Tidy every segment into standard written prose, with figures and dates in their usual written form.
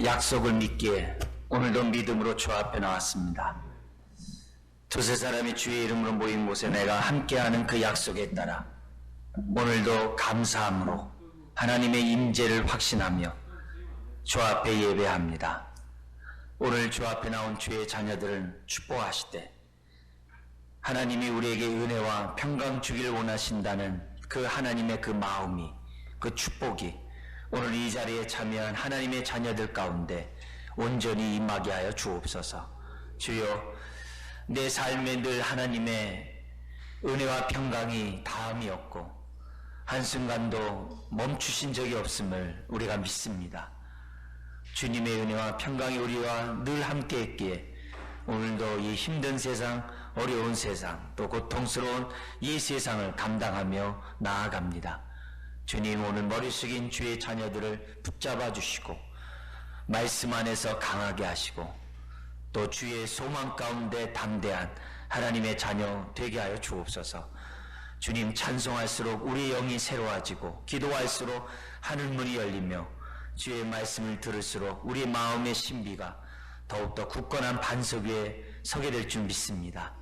약속을 믿기에 오늘도 믿음으로 주 앞에 나왔습니다. 두세 사람이 주의 이름으로 모인 곳에 내가 함께하는 그 약속에 따라 오늘도 감사함으로 하나님의 임재를 확신하며 주 앞에 예배합니다. 오늘 주 앞에 나온 주의 자녀들을 축복하시되 하나님이 우리에게 은혜와 평강 주기를 원하신다는 그 하나님의 그 마음이, 그 축복이 오늘 이 자리에 참여한 하나님의 자녀들 가운데 온전히 임하게 하여 주옵소서. 주여, 내 삶에 늘 하나님의 은혜와 평강이 다함이 없고 한순간도 멈추신 적이 없음을 우리가 믿습니다. 주님의 은혜와 평강이 우리와 늘 함께 했기에 오늘도 이 힘든 세상, 어려운 세상, 또 고통스러운 이 세상을 감당하며 나아갑니다. 주님, 오늘 머리 숙인 주의 자녀들을 붙잡아 주시고 말씀 안에서 강하게 하시고 또 주의 소망 가운데 담대한 하나님의 자녀 되게 하여 주옵소서. 주님, 찬송할수록 우리의 영이 새로워지고 기도할수록 하늘문이 열리며 주의 말씀을 들을수록 우리 마음의 신비가 더욱더 굳건한 반석 위에 서게 될 줄 믿습니다.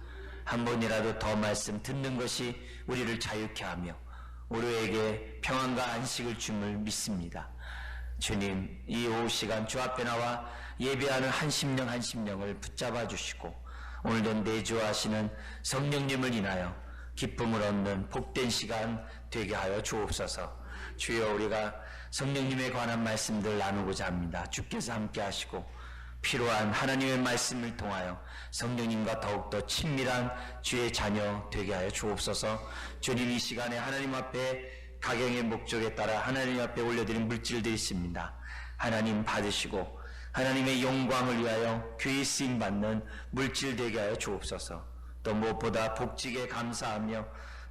한 번이라도 더 말씀 듣는 것이 우리를 자유케 하며 우리에게 평안과 안식을 줌을 믿습니다. 주님, 이 오후 시간 주 앞에 나와 예배하는 한 심령 한 심령을 붙잡아 주시고 오늘도 내주하시는 성령님을 인하여 기쁨을 얻는 복된 시간 되게 하여 주옵소서. 주여, 우리가 성령님에 관한 말씀들 나누고자 합니다. 주께서 함께 하시고 필요한 하나님의 말씀을 통하여 성령님과 더욱더 친밀한 주의 자녀 되게 하여 주옵소서. 주님, 이 시간에 하나님 앞에 가경의 목적에 따라 하나님 앞에 올려드린 물질들이 있습니다. 하나님 받으시고 하나님의 영광을 위하여 귀히 쓰임받는 물질 되게 하여 주옵소서. 또 무엇보다 복직에 감사하며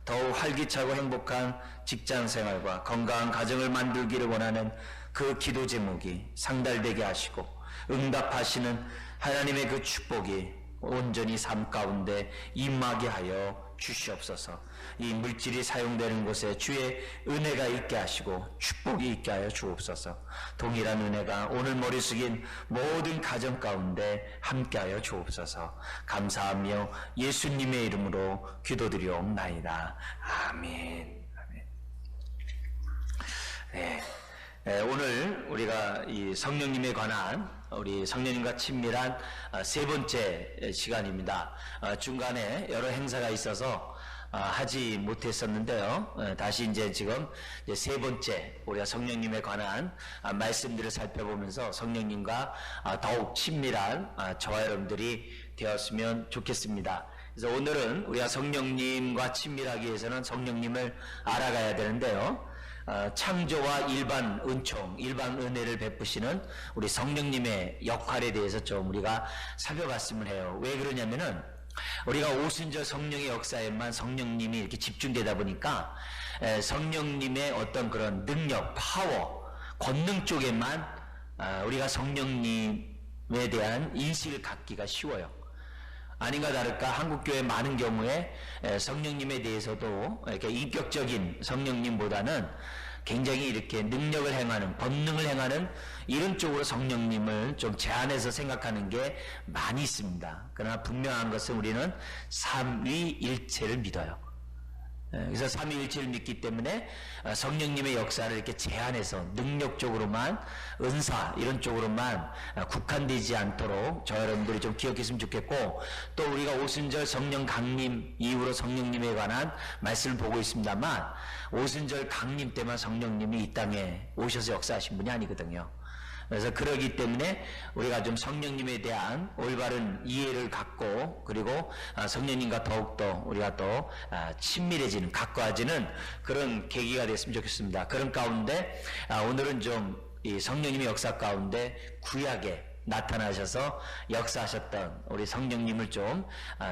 더욱 활기차고 행복한 직장생활과 건강한 가정을 만들기를 원하는 그 기도 제목이 상달되게 하시고 응답하시는 하나님의 그 축복이 온전히 삶 가운데 임하게 하여 주시옵소서. 이 물질이 사용되는 곳에 주의 은혜가 있게 하시고 축복이 있게 하여 주옵소서. 동일한 은혜가 오늘 머리 숙인 모든 가정 가운데 함께 하여 주옵소서. 감사하며 예수님의 이름으로 기도드리옵나이다. 아멘. 아멘. 네. 오늘 우리가 이 성령님에 관한 우리 성령님과 친밀한 세 번째 시간입니다. 중간에 여러 행사가 있어서 하지 못했었는데요. 다시 이제 지금 세 번째 우리가 성령님에 관한 말씀들을 살펴보면서 성령님과 더욱 친밀한 저와 여러분들이 되었으면 좋겠습니다. 그래서 오늘은 우리가 성령님과 친밀하기 위해서는 성령님을 알아가야 되는데요. 창조와 일반 은총, 일반 은혜를 베푸시는 우리 성령님의 역할에 대해서 좀 우리가 살펴봤으면 해요. 왜 그러냐면은 우리가 오순절 성령의 역사에만 성령님이 이렇게 집중되다 보니까 성령님의 어떤 그런 능력, 파워, 권능 쪽에만 우리가 성령님에 대한 인식을 갖기가 쉬워요. 아닌가 다를까 한국교회 많은 경우에 성령님에 대해서도 이렇게 인격적인 성령님보다는 굉장히 이렇게 능력을 행하는, 권능을 행하는 이런 쪽으로 성령님을 좀 제한해서 생각하는 게 많이 있습니다. 그러나 분명한 것은 우리는 삼위일체를 믿어요. 그래서 삼위일체를 믿기 때문에 성령님의 역사를 이렇게 제한해서 능력적으로만, 은사 이런 쪽으로만 국한되지 않도록 저 여러분들이 좀 기억했으면 좋겠고, 또 우리가 오순절 성령 강림 이후로 성령님에 관한 말씀을 보고 있습니다만 오순절 강림 때만 성령님이 이 땅에 오셔서 역사하신 분이 아니거든요. 그래서 그러기 때문에 우리가 좀 성령님에 대한 올바른 이해를 갖고, 그리고 성령님과 더욱더 우리가 또 친밀해지는, 가까워지는 그런 계기가 됐으면 좋겠습니다. 그런 가운데 오늘은 좀 이 성령님의 역사 가운데 구약에 나타나셔서 역사하셨던 우리 성령님을 좀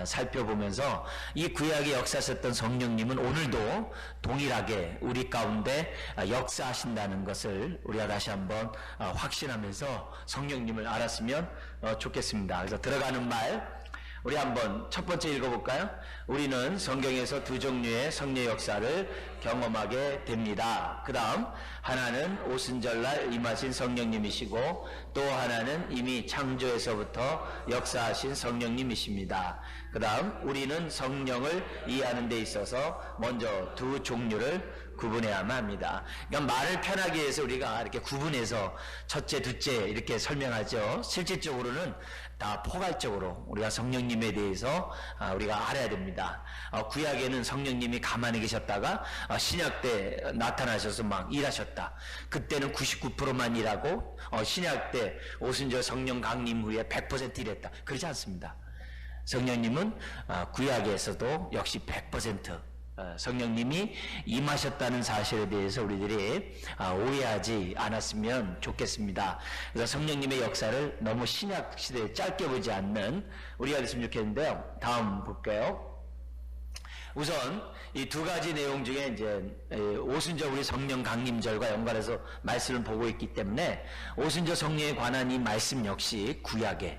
살펴보면서 이 구약에 역사하셨던 성령님은 오늘도 동일하게 우리 가운데 역사하신다는 것을 우리가 다시 한번 확신하면서 성령님을 알았으면 좋겠습니다. 그래서 들어가는 말 우리 한번 첫 번째 읽어볼까요? 우리는 성경에서 두 종류의 성령 역사를 경험하게 됩니다. 그 다음 하나는 오순절날 임하신 성령님이시고 또 하나는 이미 창조에서부터 역사하신 성령님이십니다. 그 다음 우리는 성령을 이해하는 데 있어서 먼저 두 종류를 구분해야만 합니다. 그러니까 말을 편하게 해서 우리가 이렇게 구분해서 첫째, 둘째 이렇게 설명하죠. 실질적으로는 다 포괄적으로 우리가 성령님에 대해서 우리가 알아야 됩니다. 구약에는 성령님이 가만히 계셨다가 신약 때 나타나셔서 막 일하셨다. 그때는 99%만 일하고 신약 때 오순절 성령 강림 후에 100% 일했다. 그렇지 않습니다. 성령님은 구약에서도 역시 100% 성령님이 임하셨다는 사실에 대해서 우리들이 오해하지 않았으면 좋겠습니다. 그래서 성령님의 역사를 너무 신약 시대에 짧게 보지 않는 우리가 됐으면 좋겠는데요. 다음 볼게요. 우선 이 두 가지 내용 중에 이제 오순절 우리 성령 강림절과 연관해서 말씀을 보고 있기 때문에 오순절 성령에 관한 이 말씀 역시 구약에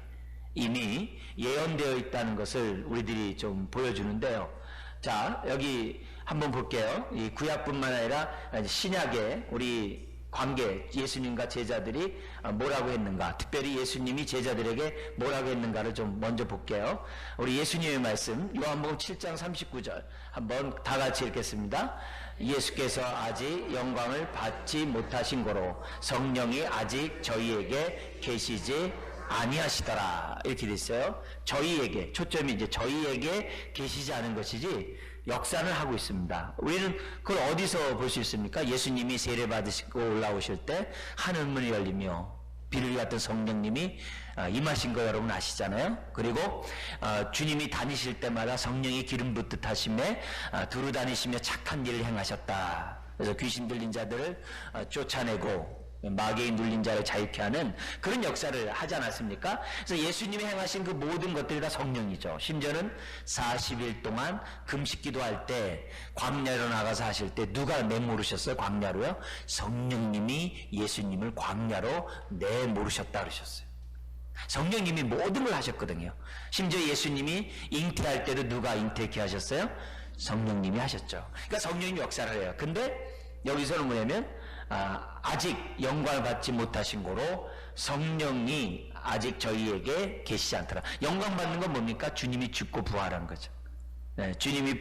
이미 예언되어 있다는 것을 우리들이 좀 보여주는데요. 자, 여기 한번 볼게요. 이 구약뿐만 아니라 신약에 우리 관계, 예수님과 제자들이 뭐라고 했는가, 특별히 예수님이 제자들에게 뭐라고 했는가를 좀 먼저 볼게요. 우리 예수님의 말씀, 요한복음 7장 39절 한번 다 같이 읽겠습니다. 예수께서 아직 영광을 받지 못하신 거로 성령이 아직 저희에게 계시지 아니하시더라. 이렇게 됐어요. 저희에게, 초점이 이제 저희에게 계시지 않은 것이지 역사를 하고 있습니다. 우리는 그걸 어디서 볼 수 있습니까? 예수님이 세례 받으시고 올라오실 때 하늘문이 열리며 비둘기 같은 성령님이 임하신 거 여러분 아시잖아요. 그리고 주님이 다니실 때마다 성령이 기름 붓듯 하심에 두루 다니시며 착한 일을 행하셨다. 그래서 귀신 들린 자들을 쫓아내고 마귀의 눌린 자를 자유케 하는 그런 역사를 하지 않았습니까? 그래서 예수님이 행하신 그 모든 것들이 다 성령이죠. 심지어는 40일 동안 금식 기도할 때 광야로 나가서 하실 때 누가 내모르셨어요? 광야로요? 성령님이 예수님을 광야로 내모르셨다 그러셨어요. 성령님이 모든 걸 하셨거든요. 심지어 예수님이 잉태할 때도 누가 잉태케 하셨어요? 성령님이 하셨죠. 그러니까 성령님이 역사를 해요. 근데 여기서는 뭐냐면 아직 영광을 받지 못하신 거로 성령이 아직 저희에게 계시지 않더라. 영광 받는 건 뭡니까? 주님이 죽고 부활한 거죠. 네, 주님이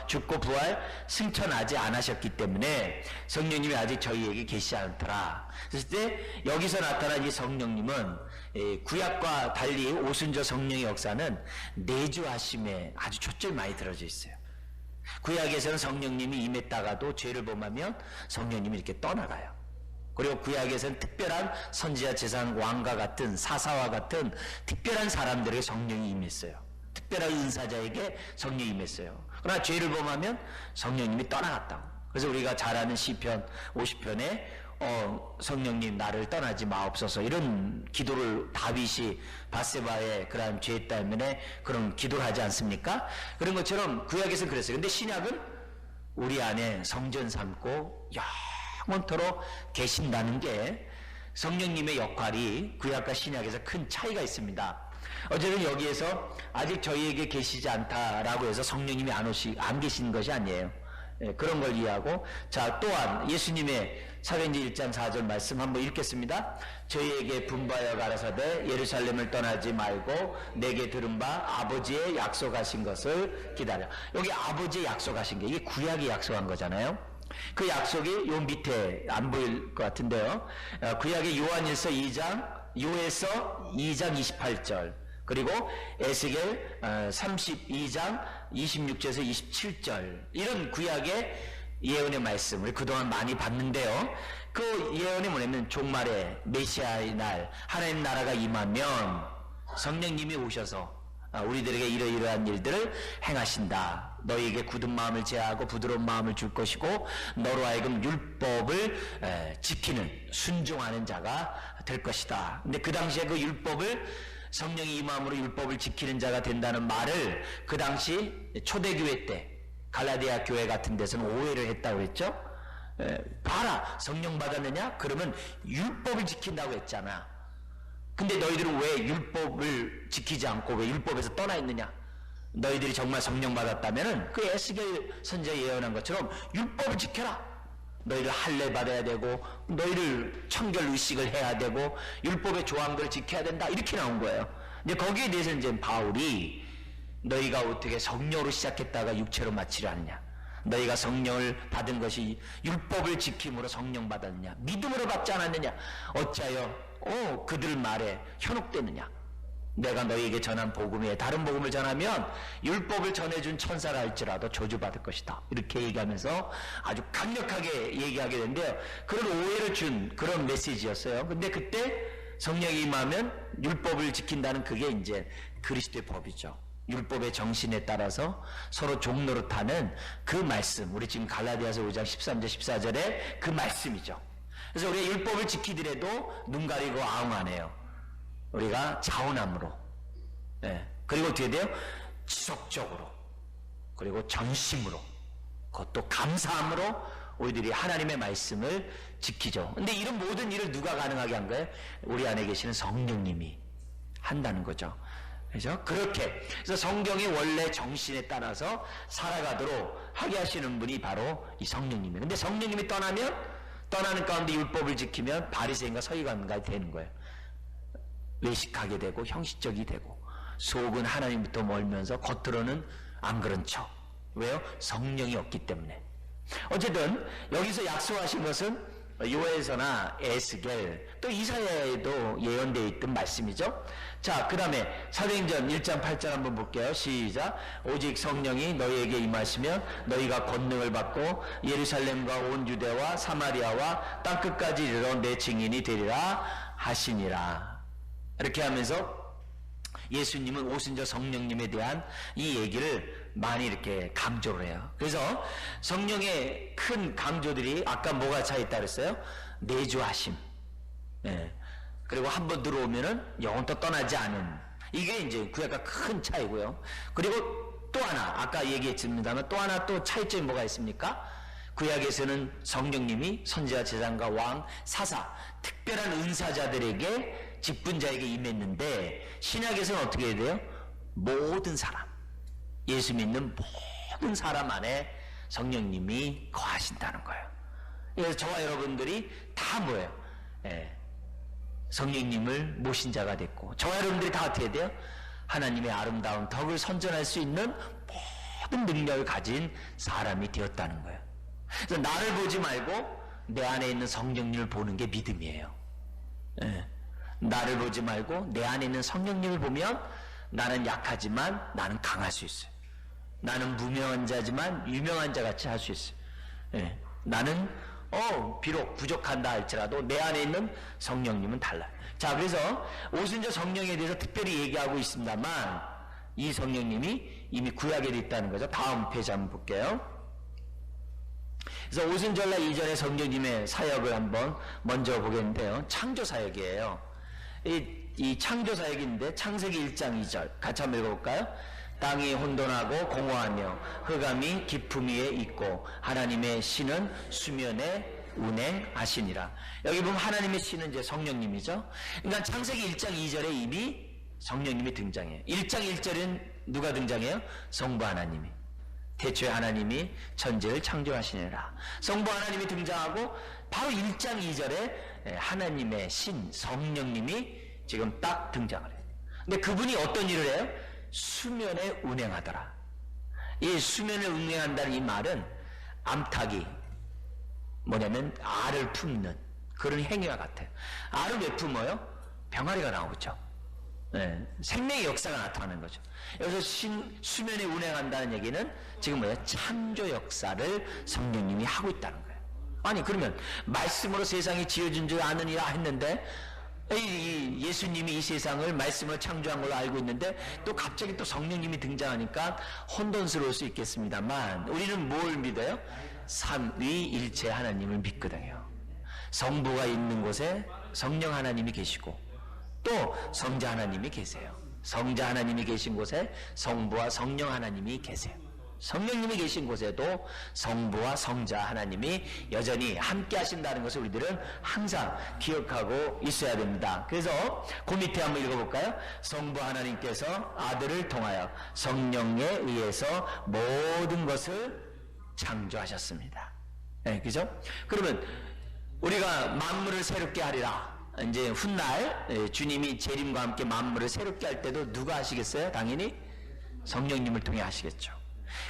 죽고 부활 승천하지 않으셨기 때문에 성령님이 아직 저희에게 계시지 않더라. 그랬을 때 여기서 나타난 이 성령님은 구약과 달리 오순절 성령의 역사는 내주하심에 아주 초점이 많이 들어져 있어요. 구약에서는 성령님이 임했다가도 죄를 범하면 성령님이 이렇게 떠나가요. 그리고 구약에서는 특별한 선지자, 제사장, 왕과 같은 사사와 같은 특별한 사람들에게 성령이 임했어요. 특별한 은사자에게 성령이 임했어요. 그러나 죄를 범하면 성령님이 떠나갔다고. 그래서 우리가 잘 아는 시편 50편에 성령님 나를 떠나지 마옵소서 이런 기도를 다윗이 밧세바의 그런 죄 때문에 그런 기도를 하지 않습니까? 그런 것처럼 구약에서는 그랬어요. 근데 신약은 우리 안에 성전 삼고 영원토록 계신다는 게 성령님의 역할이 구약과 신약에서 큰 차이가 있습니다. 어쨌든 여기에서 아직 저희에게 계시지 않다라고 해서 성령님이 안 계신 것이 아니에요. 그런 걸 이해하고, 자, 또한 예수님의 사도행전 1장 4절 말씀 한번 읽겠습니다. 저희에게 분바여 가라사대 예루살렘을 떠나지 말고 내게 들은 바 아버지의 약속하신 것을 기다려. 여기 아버지의 약속하신 게 이게 구약이 약속한 거잖아요. 그 약속이 요 밑에 안 보일 것 같은데요. 구약의 요한일서 2장 28절 그리고 에스겔 32장 26절에서 27절 이런 구약의 예언의 말씀을 그동안 많이 봤는데요. 그 예언이 뭐냐면 종말에 메시아의 날 하나님 나라가 임하면 성령님이 오셔서 우리들에게 이러이러한 일들을 행하신다. 너희에게 굳은 마음을 제하고 부드러운 마음을 줄 것이고 너로 하여금 율법을 지키는 순종하는 자가 될 것이다. 근데 그 당시에 그 율법을 성령이 임함으로 율법을 지키는 자가 된다는 말을 그 당시 초대교회 때 갈라디아 교회 같은 데서는 오해를 했다고 했죠. 봐라, 성령 받았느냐? 그러면 율법을 지킨다고 했잖아. 근데 너희들은 왜 율법을 지키지 않고 왜 율법에서 떠나 있느냐? 너희들이 정말 성령 받았다면은 그 에스겔 선지자 예언한 것처럼 율법을 지켜라. 너희를 할례 받아야 되고 너희를 청결 의식을 해야 되고 율법의 조항들을 지켜야 된다. 이렇게 나온 거예요. 근데 거기에 대해서 이제 바울이 너희가 어떻게 성령으로 시작했다가 육체로 마치려 하느냐. 너희가 성령을 받은 것이 율법을 지킴으로 성령 받았느냐. 믿음으로 받지 않았느냐. 어찌하여 그들 말에 현혹되느냐. 내가 너희에게 전한 복음에 다른 복음을 전하면 율법을 전해준 천사라 할지라도 저주받을 것이다. 이렇게 얘기하면서 아주 강력하게 얘기하게 되는데요. 그런 오해를 준 그런 메시지였어요. 근데 그때 성령이 임하면 율법을 지킨다는 그게 이제 그리스도의 법이죠. 율법의 정신에 따라서 서로 종노릇하는 그 말씀, 우리 지금 갈라디아서 5장 13절 14절에 그 말씀이죠. 그래서 우리가 율법을 지키더라도 눈 가리고 아웅 안 해요. 우리가 자원함으로, 그리고 어떻게 돼요? 지속적으로, 그리고 전심으로, 그것도 감사함으로 우리들이 하나님의 말씀을 지키죠. 근데 이런 모든 일을 누가 가능하게 한 거예요? 우리 안에 계시는 성령님이 한다는 거죠. 그죠? 그렇게. 그래서 성경의 원래 정신에 따라서 살아가도록 하게 하시는 분이 바로 이 성령님이에요. 근데 성령님이 떠나는 가운데 율법을 지키면 바리새인과 서기관과 되는 거예요. 외식하게 되고 형식적이 되고 속은 하나님부터 멀면서 겉으로는 안 그런 척. 왜요? 성령이 없기 때문에. 어쨌든 여기서 약속하신 것은 요에서나 에스겔 또 이사야에도 예언되어 있던 말씀이죠. 자, 그 다음에 사도행전 1장 8절 한번 볼게요. 시작. 오직 성령이 너희에게 임하시면 너희가 권능을 받고 예루살렘과 온 유대와 사마리아와 땅끝까지 이르러 내 증인이 되리라 하시니라. 이렇게 하면서 예수님은 오순절 성령님에 대한 이 얘기를 많이 이렇게 강조를 해요. 그래서 성령의 큰 강조들이 아까 뭐가 차 있다 그랬어요? 내주하심. 그리고 한번 들어오면은 영원토 떠나지 않은. 이게 이제 구약과 큰 차이고요. 그리고 또 하나, 아까 얘기했습니다만 또 하나 또 차이점이 뭐가 있습니까? 구약에서는 성령님이 선지자, 제사장과 왕, 사사, 특별한 은사자들에게 직분자에게 임했는데 신약에서는 어떻게 해야 돼요? 모든 사람, 예수 믿는 모든 사람 안에 성령님이 거하신다는 거예요. 그래서 저와 여러분들이 다 뭐예요? 성령님을 모신 자가 됐고, 저와 여러분들이 다 어떻게 돼요? 하나님의 아름다운 덕을 선전할 수 있는 모든 능력을 가진 사람이 되었다는 거예요. 그래서 나를 보지 말고 내 안에 있는 성령님을 보는 게 믿음이에요. 나를 보지 말고 내 안에 있는 성령님을 보면 나는 약하지만 나는 강할 수 있어요. 나는 무명한 자지만 유명한 자같이 할 수 있어요. 나는 비록 부족한다 할지라도 내 안에 있는 성령님은 달라요. 자, 그래서 오순절 성령에 대해서 특별히 얘기하고 있습니다만 이 성령님이 이미 구약에 있다는 거죠. 다음 페이지 한번 볼게요. 그래서 오순절날 이전에 성령님의 사역을 한번 먼저 보겠는데요. 창조 사역이에요. 이 창조 사역인데 창세기 1장 2절 같이 한번 읽어볼까요? 땅이 혼돈하고 공허하며 흑암이 깊음 위에 있고 하나님의 신은 수면에 운행하시니라. 여기 보면 하나님의 신은 이제 성령님이죠. 그러니까 창세기 1장 2절에 이미 성령님이 등장해요. 1장 1절은 누가 등장해요? 성부 하나님이. 태초에 하나님이 천지를 창조하시니라. 성부 하나님이 등장하고 바로 1장 2절에 하나님의 신 성령님이 지금 딱 등장을 해요. 근데 그분이 어떤 일을 해요? 수면에 운행하더라. 이 수면에 운행한다는 이 말은 암탉이 뭐냐면 알을 품는 그런 행위와 같아요. 알을 왜 품어요? 병아리가 나오죠. 생명의 역사가 나타나는 거죠. 여기서 수면에 운행한다는 얘기는 지금 뭐예요? 창조 역사를 성령님이 하고 있다는 거예요. 아니 그러면 말씀으로 세상이 지어진 줄 아느니라 했는데 예수님이 이 세상을 말씀으로 창조한 걸로 알고 있는데 또 갑자기 또 성령님이 등장하니까 혼돈스러울 수 있겠습니다만 우리는 뭘 믿어요? 삼위일체 하나님을 믿거든요. 성부가 있는 곳에 성령 하나님이 계시고 또 성자 하나님이 계세요. 성자 하나님이 계신 곳에 성부와 성령 하나님이 계세요. 성령님이 계신 곳에도 성부와 성자 하나님이 여전히 함께 하신다는 것을 우리들은 항상 기억하고 있어야 됩니다. 그래서 그 밑에 한번 읽어볼까요? 성부 하나님께서 아들을 통하여 성령에 의해서 모든 것을 창조하셨습니다. 네, 그죠? 그러면 우리가 만물을 새롭게 하리라. 이제 훗날 주님이 재림과 함께 만물을 새롭게 할 때도 누가 하시겠어요? 당연히 성령님을 통해 하시겠죠.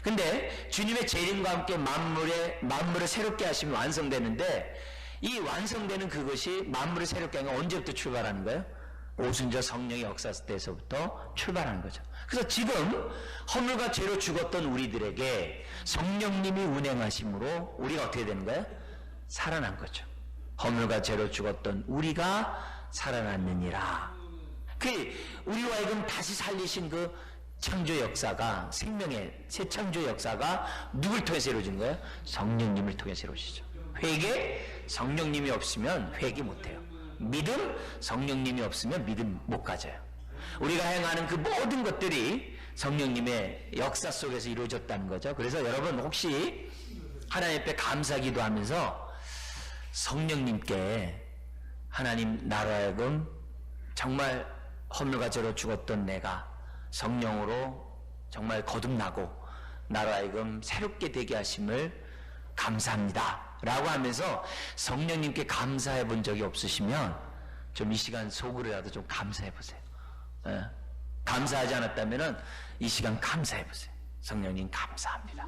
근데 주님의 재림과 함께 만물을 새롭게 하시면 완성되는데, 이 완성되는 그것이 만물을 새롭게 하는 건 언제부터 출발하는 거예요? 오순절 성령의 역사 때에서부터 출발하는 거죠. 그래서 지금 허물과 죄로 죽었던 우리들에게 성령님이 운행하심으로 우리가 어떻게 되는 거예요? 살아난 거죠. 허물과 죄로 죽었던 우리가 살아났느니라. 우리와 하여금 다시 살리신 그 창조 역사가, 생명의 새 창조 역사가 누굴 통해서 이루어진 거예요? 성령님을 통해서 이루어지죠. 회개, 성령님이 없으면 회개 못해요. 믿음, 성령님이 없으면 믿음 못 가져요. 우리가 행하는 그 모든 것들이 성령님의 역사 속에서 이루어졌다는 거죠. 그래서 여러분 혹시 하나님 앞에 감사기도 하면서 성령님께, 하나님 나로 하여금 정말 허물과 죄로 죽었던 내가 성령으로 정말 거듭나고 나로 하여금 새롭게 되게 하심을 감사합니다 라고 하면서 성령님께 감사해 본 적이 없으시면 좀 이 시간 속으로라도 좀 감사해 보세요. 감사하지 않았다면 이 시간 감사해 보세요. 성령님 감사합니다.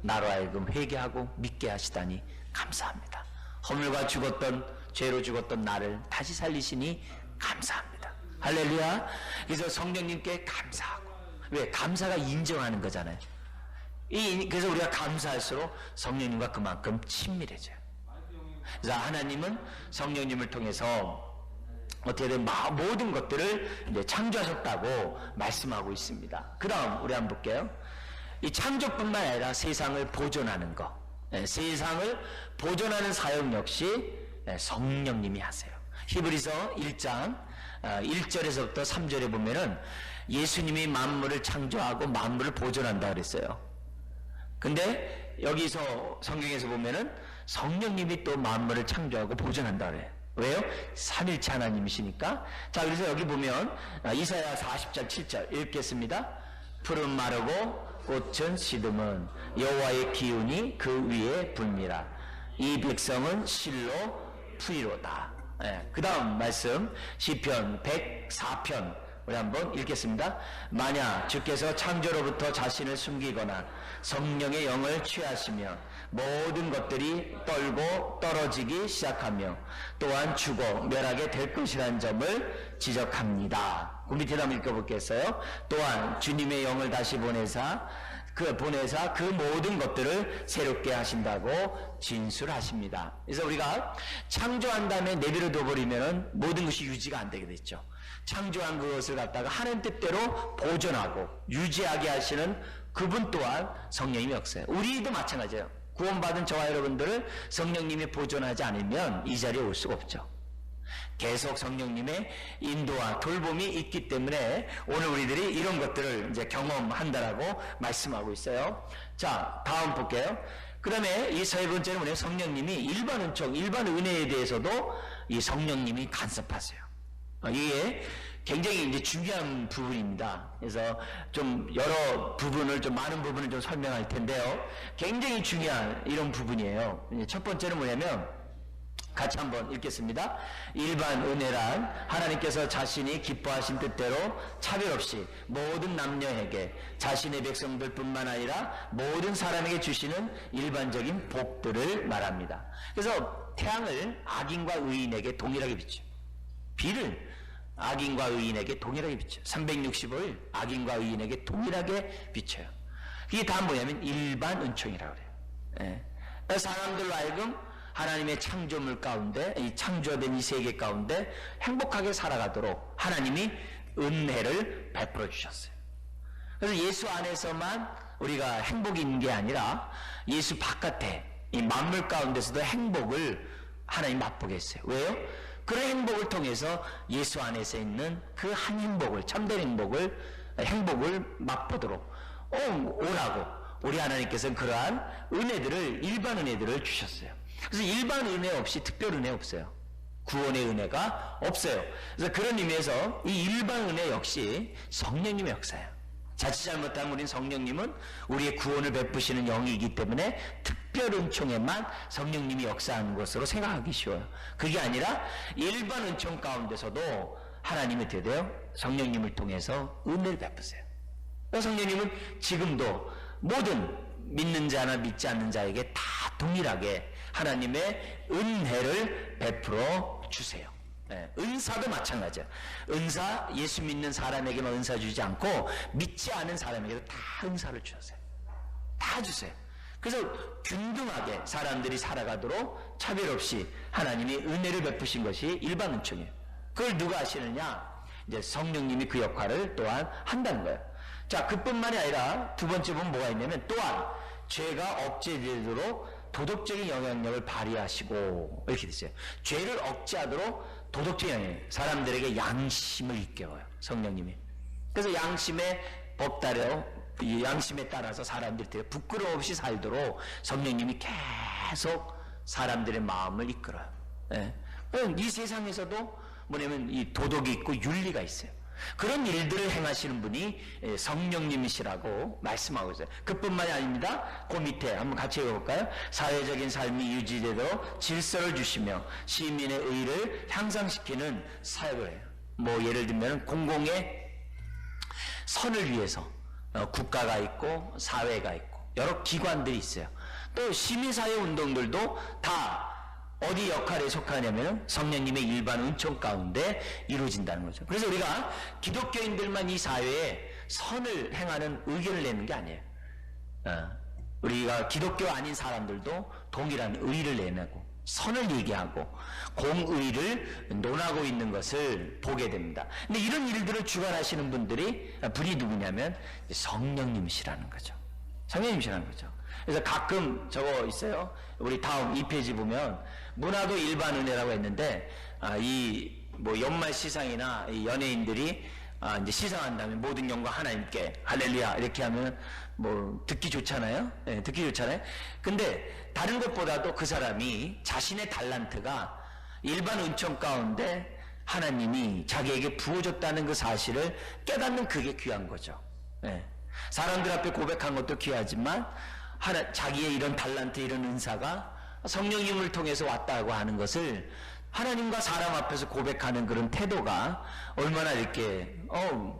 나로 하여금 회개하고 믿게 하시다니 감사합니다. 허물과 죽었던, 죄로 죽었던 나를 다시 살리시니 감사합니다. 할렐루야. 그래서 성령님께 감사하고, 왜? 감사가 인정하는 거잖아요. 그래서 우리가 감사할수록 성령님과 그만큼 친밀해져요. 그래서 하나님은 성령님을 통해서 어떻게든 모든 것들을 이제 창조하셨다고 말씀하고 있습니다. 그 다음 우리 한번 볼게요. 이 창조뿐만 아니라 세상을 보존하는 것, 세상을 보존하는 사역 역시 성령님이 하세요. 히브리서 1장 1절에서부터 3절에 보면은 예수님이 만물을 창조하고 만물을 보존한다 그랬어요. 근데 여기서 성경에서 보면은 성령님이 또 만물을 창조하고 보존한다 그래요. 왜요? 삼일체 하나님이시니까. 자, 그래서 여기 보면 이사야 40장 7절 읽겠습니다. 푸른 마르고 꽃은 시듬은 여호와의 기운이 그 위에 불미라. 이 백성은 실로 풀이로다. 그 다음 말씀 시편 104편 우리 한번 읽겠습니다. 만약 주께서 창조로부터 자신을 숨기거나 성령의 영을 취하시며 모든 것들이 떨고 떨어지기 시작하며 또한 죽어 멸하게 될 것이라는 점을 지적합니다. 그 밑에 한번 읽어보겠어요. 또한 주님의 영을 다시 보내사 그 모든 것들을 새롭게 하신다고 진술하십니다. 그래서 우리가 창조한 다음에 내버려 둬버리면 모든 것이 유지가 안 되게 됐죠. 창조한 그것을 갖다가 하나님 뜻대로 보존하고 유지하게 하시는 그분 또한 성령님이 역사예요. 우리도 마찬가지예요. 구원받은 저와 여러분들을 성령님이 보존하지 않으면 이 자리에 올 수가 없죠. 계속 성령님의 인도와 돌봄이 있기 때문에 오늘 우리들이 이런 것들을 이제 경험한다라고 말씀하고 있어요. 자, 다음 볼게요. 그 다음에 이 세 번째는 뭐냐면 성령님이 일반 은총, 일반 은혜에 대해서도 이 성령님이 간섭하세요. 이게 굉장히 이제 중요한 부분입니다. 그래서 좀 여러 부분을, 좀 많은 부분을 좀 설명할 텐데요. 굉장히 중요한 이런 부분이에요. 첫 번째는 뭐냐면 같이 한번 읽겠습니다. 일반 은혜란 하나님께서 자신이 기뻐하신 뜻대로 차별 없이 모든 남녀에게 자신의 백성들뿐만 아니라 모든 사람에게 주시는 일반적인 복들을 말합니다. 그래서 태양을 악인과 의인에게 동일하게 비춰요. 비를 악인과 의인에게 동일하게 비춰요. 365일 악인과 의인에게 동일하게 비춰요. 이게 다 뭐냐면 일반 은총이라고 그래요. 예. 사람들로 하여금 하나님의 창조물 가운데, 이 창조된 이 세계 가운데 행복하게 살아가도록 하나님이 은혜를 베풀어 주셨어요. 그래서 예수 안에서만 우리가 행복이 있는 게 아니라 예수 바깥에 이 만물 가운데서도 행복을 하나님 맛보게 했어요. 왜요? 그런 행복을 통해서 예수 안에서 있는 그 한 행복을, 참된 행복을 맛보도록 오라고 우리 하나님께서는 그러한 은혜들을, 일반 은혜들을 주셨어요. 그래서 일반 은혜 없이 특별 은혜 없어요. 구원의 은혜가 없어요. 그래서 그런 의미에서 이 일반 은혜 역시 성령님의 역사예요. 자칫 잘못하면 우린 성령님은 우리의 구원을 베푸시는 영이기 때문에 특별 은총에만 성령님이 역사하는 것으로 생각하기 쉬워요. 그게 아니라 일반 은총 가운데서도 하나님이 어떻게 돼요? 성령님을 통해서 은혜를 베푸세요. 성령님은 지금도 모든 믿는 자나 믿지 않는 자에게 다 동일하게 하나님의 은혜를 베풀어 주세요. 은사도 마찬가지야. 은사, 예수 믿는 사람에게만 은사 주지 않고 믿지 않은 사람에게도 다 은사를 주세요. 다 주세요. 그래서 균등하게 사람들이 살아가도록 차별 없이 하나님이 은혜를 베푸신 것이 일반 은총이에요. 그걸 누가 하시느냐? 이제 성령님이 그 역할을 또한 한다는 거예요. 자, 그뿐만이 아니라 두 번째 보면 뭐가 있냐면 또한 죄가 억제되도록 도덕적인 영향력을 발휘하시고 이렇게 됐어요. 죄를 억제하도록 도덕적인 영향력, 사람들에게 양심을 일깨워요. 성령님이. 그래서 양심의 법 따라, 이 양심에 따라서 사람들이 부끄러움 없이 살도록 성령님이 계속 사람들의 마음을 이끌어요. 이 세상에서도 뭐냐면 이 도덕이 있고 윤리가 있어요. 그런 일들을 행하시는 분이 성령님이시라고 말씀하고 있어요. 그뿐만이 아닙니다. 그 밑에 한번 같이 읽어볼까요? 사회적인 삶이 유지되도록 질서를 주시며 시민의 의를 향상시키는 사역을 해요. 뭐 예를 들면 공공의 선을 위해서 국가가 있고 사회가 있고 여러 기관들이 있어요. 또 시민사회 운동들도 다 어디 역할에 속하냐면 성령님의 일반 은총 가운데 이루어진다는 거죠. 그래서 우리가 기독교인들만 이 사회에 선을 행하는 의견을 내는 게 아니에요. 우리가 기독교 아닌 사람들도 동일한 의를 내내고 선을 얘기하고 공의를 논하고 있는 것을 보게 됩니다. 근데 이런 일들을 주관하시는 분이 누구냐면 성령님이시라는 거죠. 성령님이시라는 거죠. 그래서 가끔 저거 있어요. 우리 다음 2페이지 보면 문화도 일반 은혜라고 했는데 이 뭐 연말 시상이나 이 연예인들이 이제 시상한 다음에 모든 영광 하나님께 할렐루야 이렇게 하면 뭐 듣기 좋잖아요. 네, 듣기 좋잖아요. 근데 다른 것보다도 그 사람이 자신의 달란트가 일반 은총 가운데 하나님이 자기에게 부어줬다는 그 사실을 깨닫는 그게 귀한 거죠. 네. 사람들 앞에 고백한 것도 귀하지만 자기의 이런 달란트, 이런 은사가 성령님을 통해서 왔다고 하는 것을 하나님과 사람 앞에서 고백하는 그런 태도가 얼마나 이렇게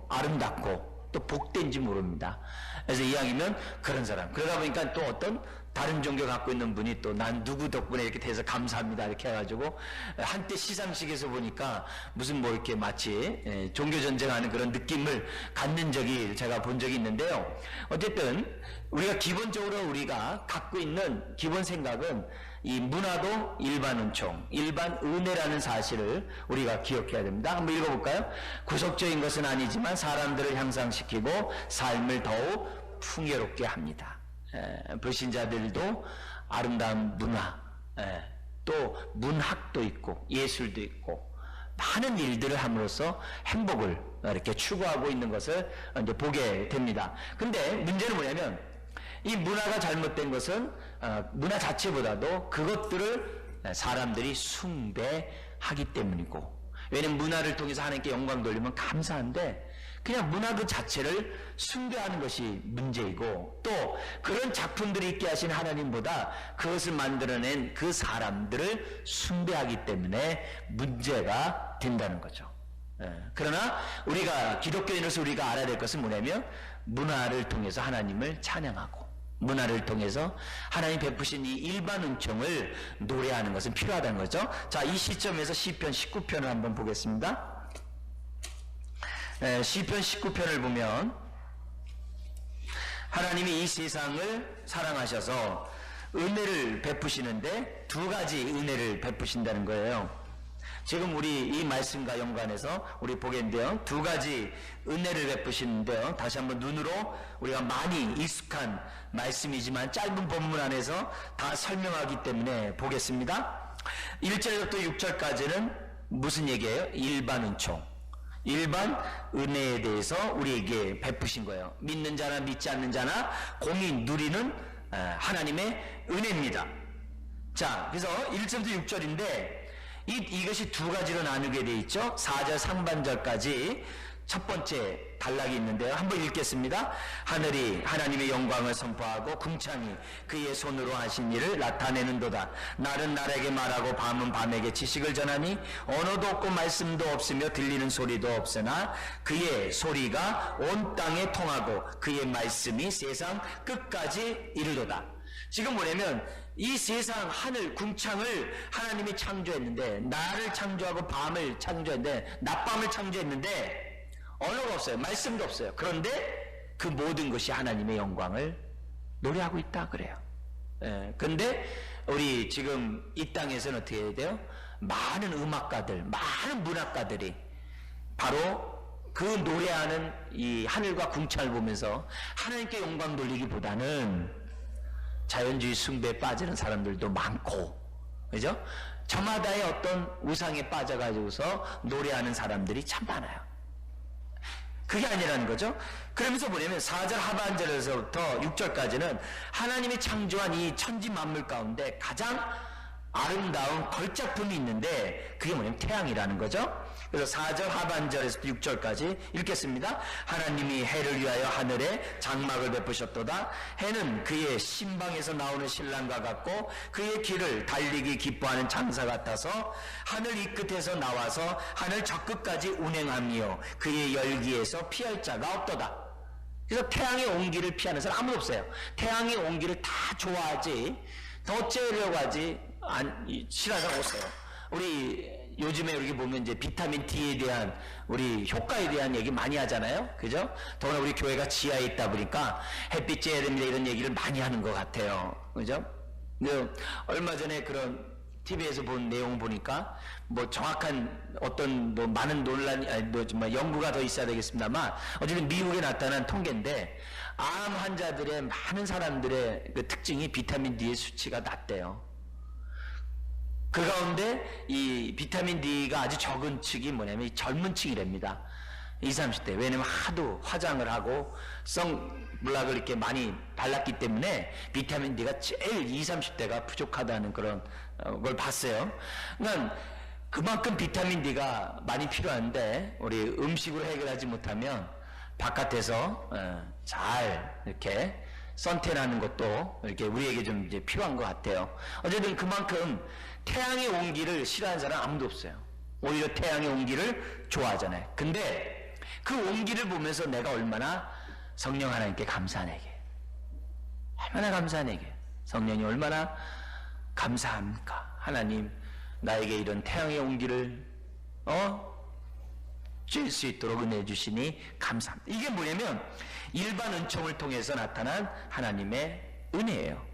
아름답고 또 복된지 모릅니다. 그래서 이왕이면 그런 사람, 그러다 보니까 또 어떤 다른 종교 갖고 있는 분이 또 난 누구 덕분에 이렇게 돼서 감사합니다 이렇게 해가지고 한때 시상식에서 보니까 무슨 뭐 이렇게 마치 종교 전쟁하는 그런 느낌을 갖는 적이 제가 본 적이 있는데요. 어쨌든 우리가 기본적으로 우리가 갖고 있는 기본 생각은 이 문화도 일반 은총, 일반 은혜라는 사실을 우리가 기억해야 됩니다. 한번 읽어볼까요? 구속적인 것은 아니지만 사람들을 향상시키고 삶을 더욱 풍요롭게 합니다. 불신자들도 아름다운 문화, 또 문학도 있고 예술도 있고 많은 일들을 함으로써 행복을 이렇게 추구하고 있는 것을 이제 보게 됩니다. 근데 문제는 뭐냐면 이 문화가 잘못된 것은 문화 자체보다도 그것들을 사람들이 숭배하기 때문이고, 왜냐면 문화를 통해서 하나님께 영광 돌리면 감사한데 그냥 문화 그 자체를 숭배하는 것이 문제이고, 또 그런 작품들이 있게 하신 하나님보다 그것을 만들어낸 그 사람들을 숭배하기 때문에 문제가 된다는 거죠. 그러나 우리가 기독교인으로서 우리가 알아야 될 것은 뭐냐면 문화를 통해서 하나님을 찬양하고 문화를 통해서 하나님 베푸신 이 일반 은총을 노래하는 것은 필요하다는 거죠. 자, 이 시점에서 시편 19편을 한번 보겠습니다. 시편 19편을 보면 하나님이 이 세상을 사랑하셔서 은혜를 베푸시는데 두 가지 은혜를 베푸신다는 거예요. 지금 우리 이 말씀과 연관해서 우리 보겠는데요, 두 가지 은혜를 베푸시는데요, 다시 한번 눈으로 우리가 많이 익숙한 말씀이지만 짧은 본문 안에서 다 설명하기 때문에 보겠습니다. 1절부터 6절까지는 무슨 얘기예요? 일반 은총. 일반 은혜에 대해서 우리에게 베푸신 거예요. 믿는 자나 믿지 않는 자나 공히 누리는 하나님의 은혜입니다. 자, 그래서 1절부터 6절인데 이것이 두 가지로 나누게 돼 있죠. 4절 상반절까지 첫 번째 단락이 있는데요. 한번 읽겠습니다. 하늘이 하나님의 영광을 선포하고 궁창이 그의 손으로 하신 일을 나타내는도다. 날은 날에게 말하고 밤은 밤에게 지식을 전하니 언어도 없고 말씀도 없으며 들리는 소리도 없으나 그의 소리가 온 땅에 통하고 그의 말씀이 세상 끝까지 이르도다. 지금 뭐냐면 이 세상 하늘 궁창을 하나님이 창조했는데, 날을 창조하고 밤을 창조했는데, 낮밤을 창조했는데 언어가 없어요. 말씀도 없어요. 그런데 그 모든 것이 하나님의 영광을 노래하고 있다 그래요. 근데 우리 지금 이 땅에서는 어떻게 해야 돼요? 많은 음악가들, 많은 문학가들이 바로 그 노래하는 이 하늘과 궁창을 보면서 하나님께 영광 돌리기보다는 자연주의 숭배에 빠지는 사람들도 많고, 그죠? 저마다의 어떤 우상에 빠져가지고서 노래하는 사람들이 참 많아요. 그게 아니라는 거죠. 그러면서 뭐냐면 4절 하반절에서부터 6절까지는 하나님이 창조한 이 천지 만물 가운데 가장 아름다운 걸작품이 있는데 그게 뭐냐면 태양이라는 거죠. 그래서 4절 하반절에서 6절까지 읽겠습니다. 하나님이 해를 위하여 하늘에 장막을 베푸셨도다. 해는 그의 신방에서 나오는 신랑과 같고 그의 길을 달리기 기뻐하는 장사 같아서 하늘 이 끝에서 나와서 하늘 저 끝까지 운행하며 그의 열기에서 피할 자가 없도다. 그래서 태양의 온기를 피하는 사람 아무도 없어요. 태양의 온기를 다 좋아하지 더 쬐려고 하지 싫어하는 사람 없어요. 우리 요즘에 이렇게 보면 이제 비타민 D에 대한 우리 효과에 대한 얘기 많이 하잖아요. 그죠? 더구나 우리 교회가 지하에 있다 보니까 햇빛 쬐야 됩니다 이런 얘기를 많이 하는 것 같아요. 그죠? 얼마 전에 그런 TV에서 본 내용 보니까 뭐 정확한 어떤 뭐 많은 논란이 정말 연구가 더 있어야 되겠습니다만 어쨌든 미국에 나타난 통계인데 암 환자들의 많은 사람들의 그 특징이 비타민 D의 수치가 낮대요. 그 가운데 이 비타민 D가 아주 적은 층이 뭐냐면 젊은 층이랍니다. 20, 30대. 왜냐면 하도 화장을 하고 선블락을 이렇게 많이 발랐기 때문에 비타민 D가 제일 20, 30대가 부족하다는 그런 걸 봤어요. 그러니까 그만큼 비타민 D가 많이 필요한데 우리 음식으로 해결하지 못하면 바깥에서 잘 이렇게 선탠하는 것도 이렇게 우리에게 좀 이제 필요한 것 같아요. 어쨌든 그만큼 태양의 온기를 싫어하는 사람 아무도 없어요. 오히려 태양의 온기를 좋아하잖아요. 근데 그 온기를 보면서 내가 얼마나 성령 하나님께 감사하네게, 얼마나 감사하네게, 성령이 얼마나 감사합니까? 하나님 나에게 이런 태양의 온기를 쥘 수 있도록 은혜 주시니 감사합니다. 이게 뭐냐면 일반 은총을 통해서 나타난 하나님의 은혜예요.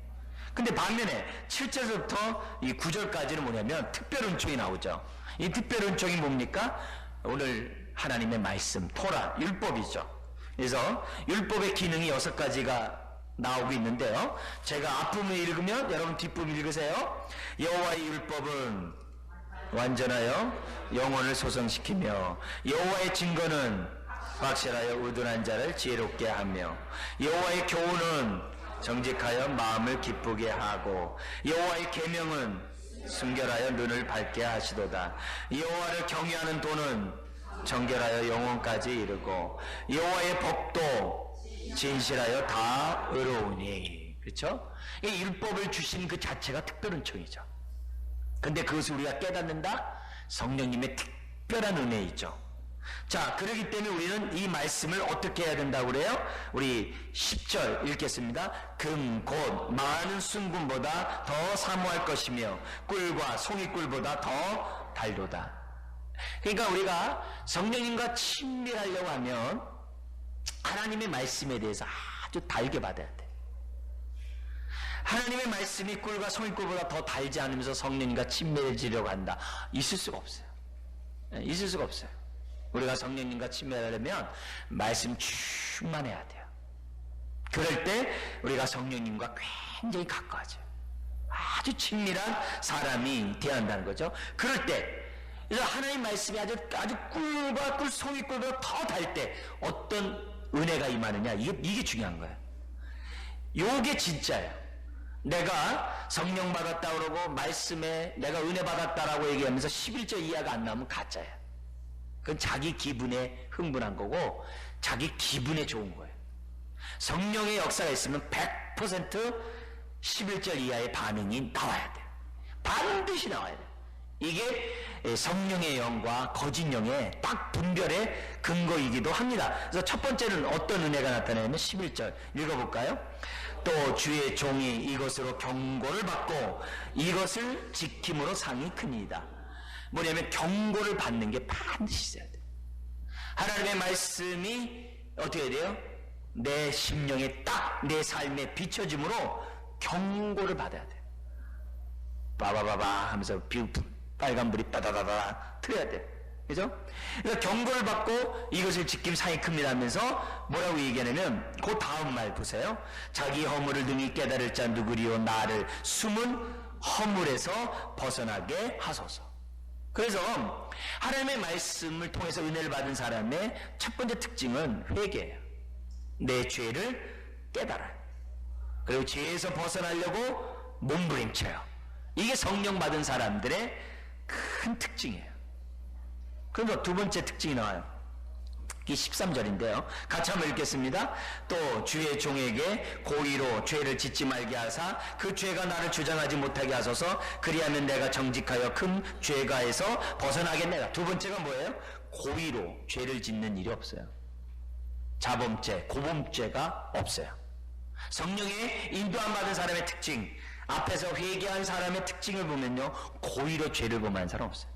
근데 반면에 7절부터 이 9절까지는 뭐냐면 특별 은총이 나오죠. 이 특별 은총이 뭡니까? 오늘 하나님의 말씀, 토라, 율법이죠. 그래서 율법의 기능이 6가지가 나오고 있는데요. 제가 앞부분 읽으면 여러분 뒷부분 읽으세요. 여호와의 율법은 완전하여 영혼을 소성시키며 여호와의 증거는 확실하여 우둔한 자를 지혜롭게 하며 여호와의 교훈은 정직하여 마음을 기쁘게 하고 여호와의 계명은 순결하여 눈을 밝게 하시도다. 여호와를 경외하는 도는 정결하여 영혼까지 이르고 여호와의 법도 진실하여 다 의로우니. 그렇죠? 이 율법을 주신 그 자체가 특별 은총이죠. 근데 그것을 우리가 깨닫는다? 성령님의 특별한 은혜이죠. 자, 그렇기 때문에 우리는 이 말씀을 어떻게 해야 된다고 그래요? 우리 10절 읽겠습니다. 금 곧 많은 순금보다 더 사모할 것이며 꿀과 송이꿀보다 더 달도다. 그러니까 우리가 성령님과 친밀하려고 하면 하나님의 말씀에 대해서 아주 달게 받아야 돼. 하나님의 말씀이 꿀과 송이꿀보다 더 달지 않으면서 성령님과 친밀해지려고 한다. 있을 수가 없어요. 있을 수가 없어요. 우리가 성령님과 친밀하려면 말씀 충만해야 돼요. 그럴 때 우리가 성령님과 굉장히 가까워져요. 아주 친밀한 사람이 되어야 한다는 거죠. 그럴 때 그래서 하나님 말씀이 아주 꿀과 꿀, 송이 꿀보다 더 달 때 어떤 은혜가 임하느냐, 이게 중요한 거예요. 요게 진짜예요. 내가 성령 받았다 그러고 말씀에 내가 은혜 받았다라고 얘기하면서 11절 이하가 안 나오면 가짜예요. 그건 자기 기분에 흥분한 거고 자기 기분에 좋은 거예요. 성령의 역사가 있으면 100% 11절 이하의 반응이 나와야 돼요. 반드시 나와야 돼요. 이게 성령의 영과 거짓 영의 딱 분별의 근거이기도 합니다. 그래서 첫 번째는 어떤 은혜가 나타나냐면 11절 읽어볼까요? 또 주의 종이 이것으로 경고를 받고 이것을 지킴으로 상이 큽니다. 뭐냐면 경고를 받는 게 반드시 있어야 돼요. 하나님의 말씀이 어떻게 돼요? 내 심령에 딱 내 삶에 비춰짐으로 경고를 받아야 돼요. 빠바바바 하면서 빨간불이 빠다다다 틀어야 돼. 그죠? 그래서 경고를 받고 이것을 지킴 상이 큽니다 하면서 뭐라고 얘기하냐면 그 다음 말 보세요. 자기 허물을 능히 깨달을 자 누구리요 나를 숨은 허물에서 벗어나게 하소서. 그래서 하나님의 말씀을 통해서 은혜를 받은 사람의 첫 번째 특징은 회개예요. 내 죄를 깨달아요. 그리고 죄에서 벗어나려고 몸부림쳐요. 이게 성령 받은 사람들의 큰 특징이에요. 그래서 두 번째 특징이 나와요. 이 13절인데요. 같이 한번 읽겠습니다. 또 주의 종에게 고의로 죄를 짓지 말게 하사 그 죄가 나를 주장하지 못하게 하소서. 그리하면 내가 정직하여 큰 죄가에서 벗어나겠네가. 두 번째가 뭐예요? 고의로 죄를 짓는 일이 없어요. 자범죄, 고범죄가 없어요. 성령의 인도함 받은 사람의 특징, 앞에서 회개한 사람의 특징을 보면요, 고의로 죄를 범하는 사람 없어요.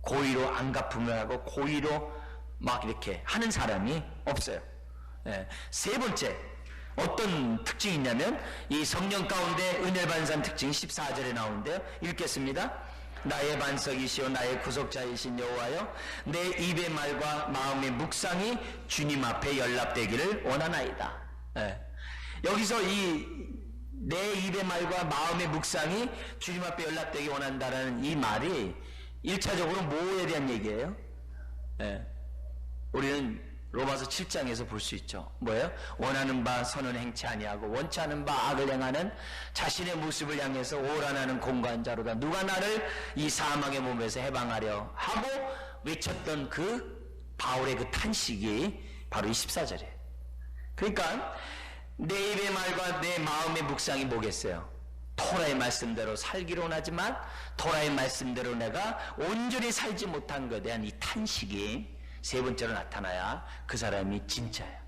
고의로 안 갚음을 하고 고의로 막 이렇게 하는 사람이 없어요. 네. 세 번째 어떤 특징이 있냐면 이 성령 가운데 은혜를 받는 사람 특징이 14절에 나오는데요. 읽겠습니다. 나의 반석이시오 나의 구속자이신 여호와여 내 입의 말과 마음의 묵상이 주님 앞에 연락되기를 원하나이다. 네. 여기서 이 내 입의 말과 마음의 묵상이 주님 앞에 연락되기 원한다라는 이 말이 1차적으로 뭐에 대한 얘기예요? 네. 우리는 로마서 7장에서 볼 수 있죠. 뭐예요? 원하는 바 선은 행치 아니하고 원치 않은 바 악을 행하는 자신의 모습을 향해서 오란하는 공고한 자로다. 누가 나를 이 사망의 몸에서 해방하려 하고 외쳤던 그 바울의 그 탄식이 바로 이 14절이에요. 그러니까 내 입의 말과 내 마음의 묵상이 뭐겠어요? 토라의 말씀대로 살기로 하지만 토라의 말씀대로 내가 온전히 살지 못한 것에 대한 이 탄식이 세 번째로 나타나야 그 사람이 진짜예요.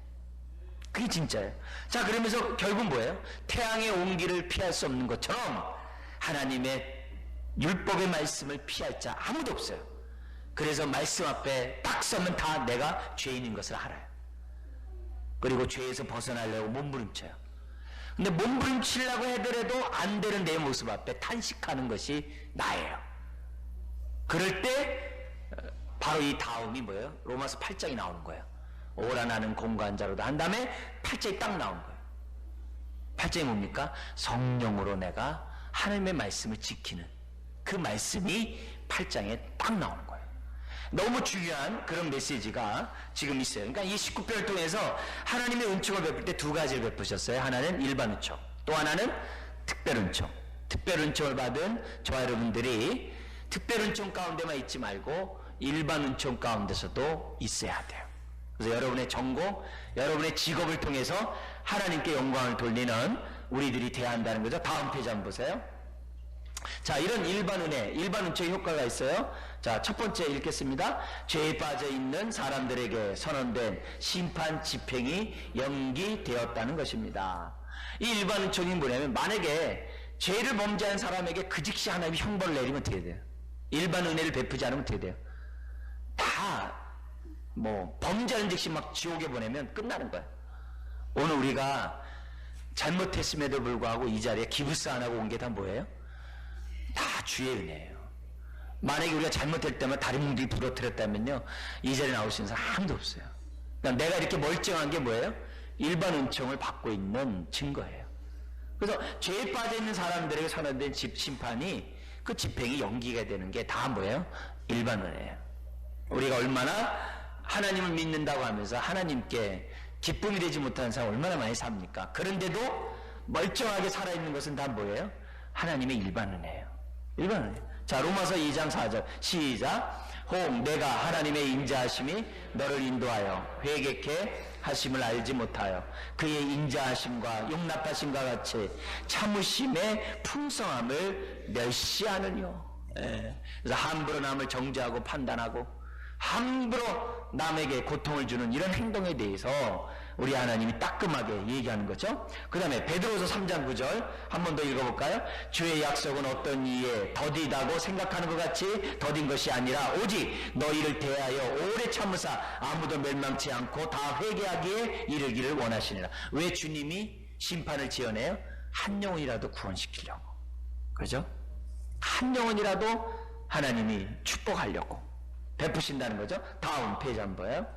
그게 진짜예요. 자, 그러면서 결국 뭐예요? 태양의 온기를 피할 수 없는 것처럼 하나님의 율법의 말씀을 피할 자 아무도 없어요. 그래서 말씀 앞에 딱 서면 다 내가 죄인인 것을 알아요. 그리고 죄에서 벗어나려고 몸부림쳐요. 근데 몸부림치려고 해더라도 안 되는 내 모습 앞에 탄식하는 것이 나예요. 그럴 때 바로 이 다음이 뭐예요? 로마서 8장이 나오는 거예요. 오라나는 공고한 자로다 한 다음에 8장이 딱 나오는 거예요. 8장이 뭡니까? 성령으로 내가 하나님의 말씀을 지키는 그 말씀이 8장에 딱 나오는 거예요. 너무 중요한 그런 메시지가 지금 있어요. 그러니까 이 19편을 통해서 하나님의 은총을 베풀 때 두 가지를 베푸셨어요. 하나는 일반 은총, 또 하나는 특별 은총. 특별 은총을 받은 저와 여러분들이 특별 은총 가운데만 있지 말고 일반 은총 가운데서도 있어야 돼요. 그래서 여러분의 전공, 여러분의 직업을 통해서 하나님께 영광을 돌리는 우리들이 돼야 한다는 거죠. 다음 페이지 한번 보세요. 자, 이런 일반 은혜, 일반 은총의 효과가 있어요. 자, 첫 번째 읽겠습니다. 죄에 빠져 있는 사람들에게 선언된 심판 집행이 연기되었다는 것입니다. 이 일반 은총이 뭐냐면 만약에 죄를 범죄한 사람에게 그 즉시 하나님이 형벌을 내리면 어떻게 돼요? 일반 은혜를 베푸지 않으면 어떻게 돼요? 다 뭐 범죄하는 즉시 막 지옥에 보내면 끝나는 거예요. 오늘 우리가 잘못했음에도 불구하고 이 자리에 기부스 안 하고 온 게 다 뭐예요? 다 주의 은혜예요. 만약에 우리가 잘못할 때만 다른 분들이 부러뜨렸다면요, 이 자리에 나올 수 있는 사람 아무도 없어요. 그러니까 내가 이렇게 멀쩡한 게 뭐예요? 일반 은총을 받고 있는 증거예요. 그래서 죄에 빠져 있는 사람들에게 선언된 심판이 그 집행이 연기가 되는 게 다 뭐예요? 일반 은혜예요. 우리가 얼마나 하나님을 믿는다고 하면서 하나님께 기쁨이 되지 못하는 사람 얼마나 많이 삽니까? 그런데도 멀쩡하게 살아있는 것은 다 뭐예요? 하나님의 일반 은혜예요. 일반 은혜. 자, 로마서 2장 4절 시작. 혹 내가 하나님의 인자하심이 너를 인도하여 회개케 하심을 알지 못하여 그의 인자하심과 용납하심과 같이 참으심의 풍성함을 멸시하느뇨. 그래서 함부로 남을 정죄하고 판단하고 함부로 남에게 고통을 주는 이런 행동에 대해서 우리 하나님이 따끔하게 얘기하는 거죠. 그 다음에 베드로서 3장 9절 한 번 더 읽어볼까요? 주의 약속은 어떤 이에 더디다고 생각하는 것 같이 더딘 것이 아니라 오직 너희를 대하여 오래 참으사 아무도 멸망치 않고 다 회개하기에 이르기를 원하시니라. 왜 주님이 심판을 지어내요? 한 영혼이라도 구원시키려고. 그죠? 한 영혼이라도 하나님이 축복하려고 베푸신다는 거죠. 다음 페이지 한번 봐요.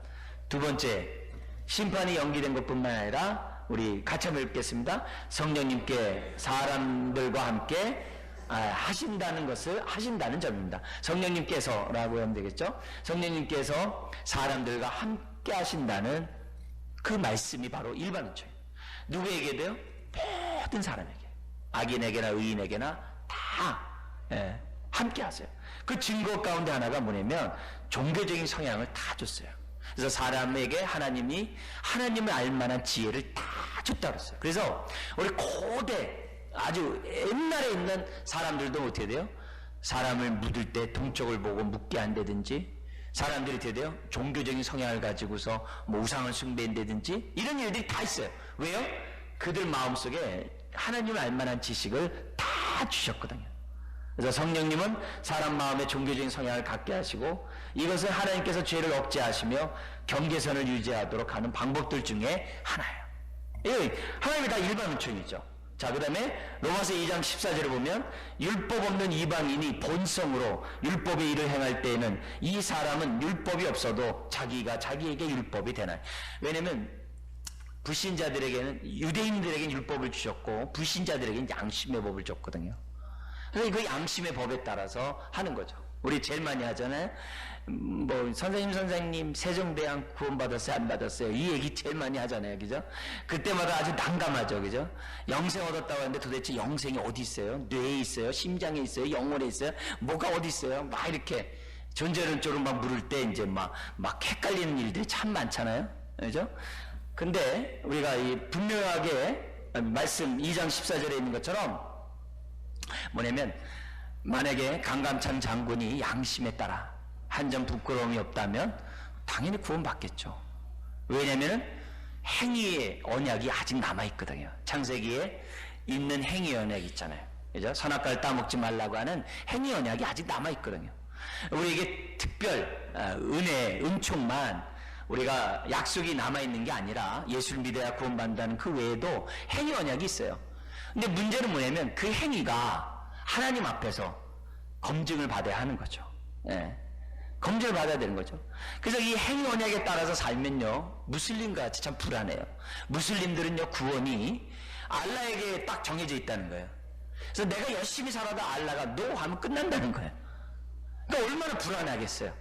두 번째, 심판이 연기된 것뿐만 아니라 우리 같이 한번 읽겠습니다. 성령님께 사람들과 함께 하신다는 것을 하신다는 점입니다. 성령님께서라고 하면 되겠죠. 성령님께서 사람들과 함께 하신다는 그 말씀이 바로 일반 은총이에요. 누구에게도요? 모든 사람에게, 악인에게나 의인에게나 다 함께 하세요. 그 증거 가운데 하나가 뭐냐면 종교적인 성향을 다 줬어요. 그래서 사람에게 하나님이 하나님을 알만한 지혜를 다 줬다고 했어요. 그래서 우리 고대 아주 옛날에 있는 사람들도 어떻게 돼요? 사람을 묻을 때 동쪽을 보고 묻게 한다든지, 사람들이 어떻게 돼요? 종교적인 성향을 가지고서 뭐 우상을 숭배한다든지 이런 일들이 다 있어요. 왜요? 그들 마음속에 하나님을 알만한 지식을 다 주셨거든요. 그래서 성령님은 사람 마음에 종교적인 성향을 갖게 하시고 이것을 하나님께서 죄를 억제하시며 경계선을 유지하도록 하는 방법들 중에 하나예요. 이 하나님이 다 일반 은총이죠. 자, 그 다음에 로마서 2장 14절에 보면 율법 없는 이방인이 본성으로 율법의 일을 행할 때에는 이 사람은 율법이 없어도 자기가 자기에게 율법이 되나요? 왜냐면 불신자들에게는, 유대인들에게는 율법을 주셨고 불신자들에게는 양심의 법을 줬거든요. 그래서 그 양심의 법에 따라서 하는 거죠. 우리 제일 많이 하잖아요. 뭐 선생님 세종대왕 구원받았어요 안 받았어요? 이 얘기 제일 많이 하잖아요. 그죠? 그때마다 아주 난감하죠. 그죠? 영생 얻었다고 하는데 도대체 영생이 어디 있어요? 뇌에 있어요? 심장에 있어요? 영혼에 있어요? 뭐가 어디 있어요? 막 이렇게 존재론적으로 막 물을 때 이제 막 헷갈리는 일들이 참 많잖아요. 그죠? 근데 우리가 이 분명하게 말씀 2장 14절에 있는 것처럼 뭐냐면 만약에 강감찬 장군이 양심에 따라 한 점 부끄러움이 없다면 당연히 구원받겠죠. 왜냐하면 행위의 언약이 아직 남아있거든요. 창세기에 있는 행위 언약 있잖아요. 그죠? 선악과를 따먹지 말라고 하는 행위 언약이 아직 남아있거든요. 우리에게 특별 은혜, 은총만 우리가 약속이 남아있는 게 아니라 예수를 믿어야 구원받는다는 그 외에도 행위 언약이 있어요. 근데 문제는 뭐냐면 그 행위가 하나님 앞에서 검증을 받아야 하는 거죠. 검증을 받아야 되는 거죠. 그래서 이 행위 언약에 따라서 살면요, 무슬림과 같이 참 불안해요. 무슬림들은요, 구원이 알라에게 딱 정해져 있다는 거예요. 그래서 내가 열심히 살아도 알라가 노 하면 끝난다는 거예요. 그러니까 얼마나 불안하겠어요.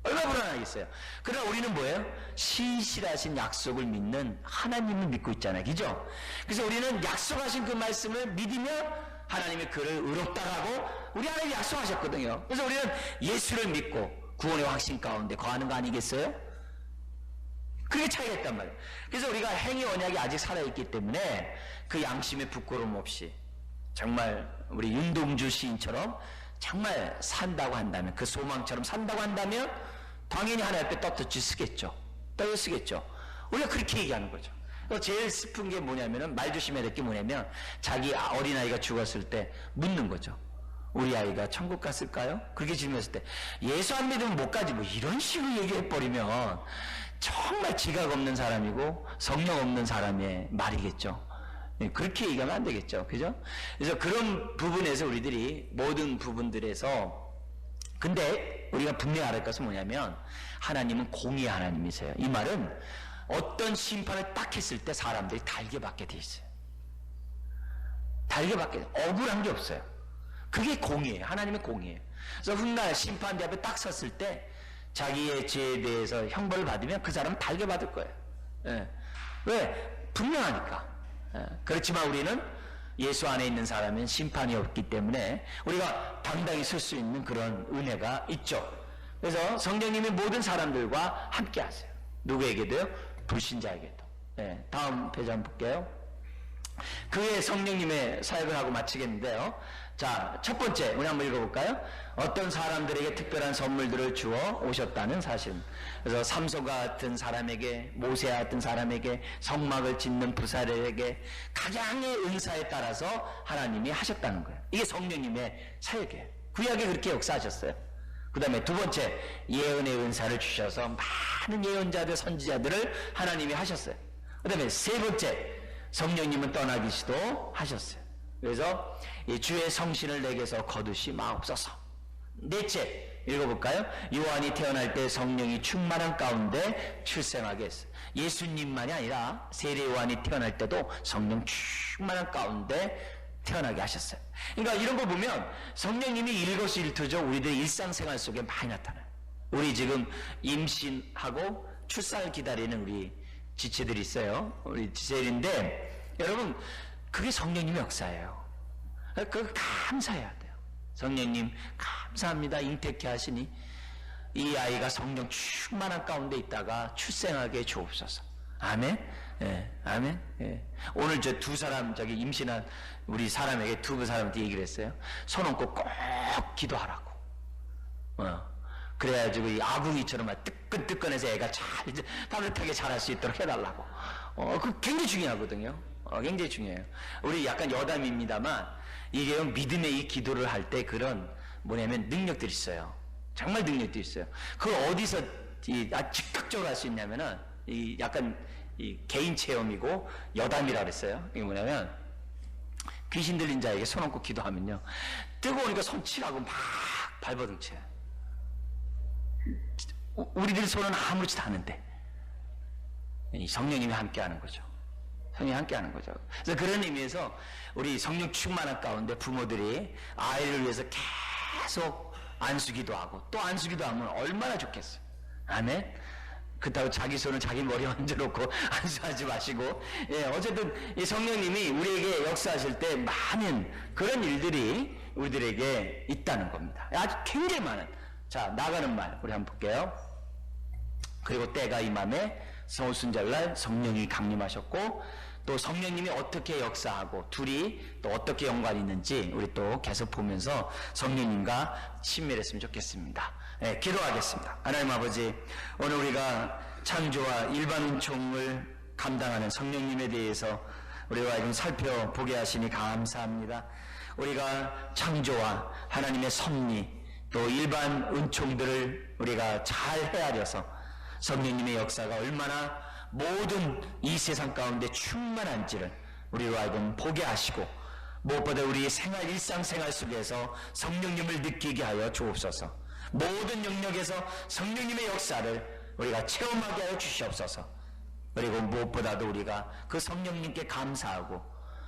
얼마나 불안하겠어요. 그러나 우리는 뭐예요? 신실하신 약속을 믿는 하나님을 믿고 있잖아요. 그죠? 그래서 우리는 약속하신 그 말씀을 믿으면 하나님이 그를 의롭다라고 우리 하나님이 약속하셨거든요. 그래서 우리는 예수를 믿고 구원의 확신 가운데 거하는 거 아니겠어요? 그게 차이가 있단 말이에요. 그래서 우리가 행위 언약이 아직 살아있기 때문에 그 양심의 부끄러움 없이 정말 우리 윤동주 시인처럼 정말 산다고 한다면, 그 소망처럼 산다고 한다면 당연히 하나님 앞에 떳떳이 쓰겠죠. 쓰겠죠. 우리가 그렇게 얘기하는 거죠. 제일 슬픈 게 뭐냐면은, 말 조심해야 될 게 뭐냐면, 자기 어린아이가 죽었을 때 묻는 거죠. 우리 아이가 천국 갔을까요? 그렇게 질문했을 때 예수 안 믿으면 못 가지, 뭐 이런 식으로 얘기해버리면 정말 지각 없는 사람이고 성령 없는 사람의 말이겠죠. 그렇게 얘기하면 안 되겠죠. 그죠? 그래서 그런 부분에서 우리들이 모든 부분들에서, 근데 우리가 분명히 알을 것은 뭐냐면 하나님은 공의의 하나님이세요. 이 말은 어떤 심판을 딱 했을 때 사람들이 달게 받게 돼 있어요. 달게 받게, 억울한 게 없어요. 그게 공의예요. 하나님의 공의예요. 그래서 훗날 심판대 앞에 딱 섰을 때 자기의 죄에 대해서 형벌을 받으면 그 사람은 달게 받을 거예요. 예. 왜? 분명하니까. 예. 그렇지만 우리는 예수 안에 있는 사람은 심판이 없기 때문에 우리가 당당히 설 수 있는 그런 은혜가 있죠. 그래서 성령님이 모든 사람들과 함께 하세요. 누구에게도요? 불신자에게도. 예. 다음 페이지 한번 볼게요. 그의 성령님의 사역을 하고 마치겠는데요. 자, 첫 번째 우리 한번 읽어볼까요? 어떤 사람들에게 특별한 선물들을 주어 오셨다는 사실. 그래서 삼손과 같은 사람에게, 모세와 같은 사람에게, 성막을 짓는 부사들에게 각양의 은사에 따라서 하나님이 하셨다는 거예요. 이게 성령님의 사역이에요. 구약에 그렇게 역사하셨어요. 그 다음에 두 번째, 예언의 은사를 주셔서 많은 예언자들, 선지자들을 하나님이 하셨어요. 그 다음에 세 번째, 성령님은 떠나기시도 하셨어요. 그래서 이 주의 성신을 내게서 거두시 마옵소서. 넷째, 읽어볼까요? 요한이 태어날 때 성령이 충만한 가운데 출생하게 했어요. 예수님만이 아니라 세례 요한이 태어날 때도 성령 충만한 가운데 태어나게 하셨어요. 그러니까 이런 거 보면 성령님이 일거수일투족 우리들의 일상생활 속에 많이 나타나요. 우리 지금 임신하고 출산을 기다리는 우리 지체들이 있어요. 우리 지체들인데 여러분 그게 성령님의 역사예요. 그거 감사해야 돼요. 성령님 감사합니다. 잉태케 하시니 이 아이가 성령 충만한 가운데 있다가 출생하게 주옵소서. 아멘. 예, 아멘. 예. 오늘 저 두 사람 저기 임신한 우리 사람에게 두 사람한테 얘기를 했어요. 손 얹고 꼭 기도하라고. 그래가지고 이 아궁이처럼 뜨끈뜨끈해서 애가 잘 따뜻하게 자랄 수 있도록 해달라고. 그 굉장히 중요하거든요. 굉장히 중요해요. 우리 약간 여담입니다만 이게 믿음의 이 기도를 할 때 그런 뭐냐면 능력들이 있어요. 정말 능력들이 있어요. 그걸 어디서 즉각적으로 할 수 있냐면은 이 약간 이 개인 체험이고 여담이라 그랬어요. 이게 뭐냐면 귀신 들린 자에게 손 얹고 기도하면요 뜨거우니까 손치라고 막 발버둥쳐요. 우리들 손은 아무렇지도 않은데 성령님이 함께하는 거죠. 성령이 함께하는 거죠. 그래서 그런 의미에서 우리 성령 충만한 가운데 부모들이 아이를 위해서 계속 안수기도 하고 또 안수기도 하면 얼마나 좋겠어요. 아멘. 그렇다고 자기 손을 자기 머리에 얹어놓고 안수하지 마시고, 예, 어쨌든 이 성령님이 우리에게 역사하실 때 많은 그런 일들이 우리들에게 있다는 겁니다. 아주 굉장히 많은. 자, 나가는 말 우리 한번 볼게요. 그리고 때가 임함에 서울순절날 성령이 강림하셨고 또 성령님이 어떻게 역사하고 둘이 또 어떻게 연관이 있는지 우리 또 계속 보면서 성령님과 친밀했으면 좋겠습니다. 네, 기도하겠습니다. 하나님 아버지, 오늘 우리가 창조와 일반 은총을 감당하는 성령님에 대해서 우리가 지금 살펴보게 하시니 감사합니다. 우리가 창조와 하나님의 섭리 또 일반 은총들을 우리가 잘 헤아려서 성령님의 역사가 얼마나 모든 이 세상 가운데 충만한지를 우리로 하여금 보게 하시고 무엇보다 우리의 일상생활 속에서 성령님을 느끼게 하여 주옵소서. 모든 영역에서 성령님의 역사를 우리가 체험하게 하여 주시옵소서. 그리고 무엇보다도 우리가 그 성령님께 감사하고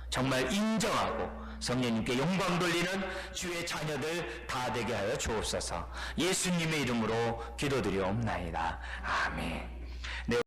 정말 인정하고 성령님께 영광 돌리는 주의 자녀들 다 되게 하여 주옵소서. 예수님의 이름으로 기도드리옵나이다. 아멘.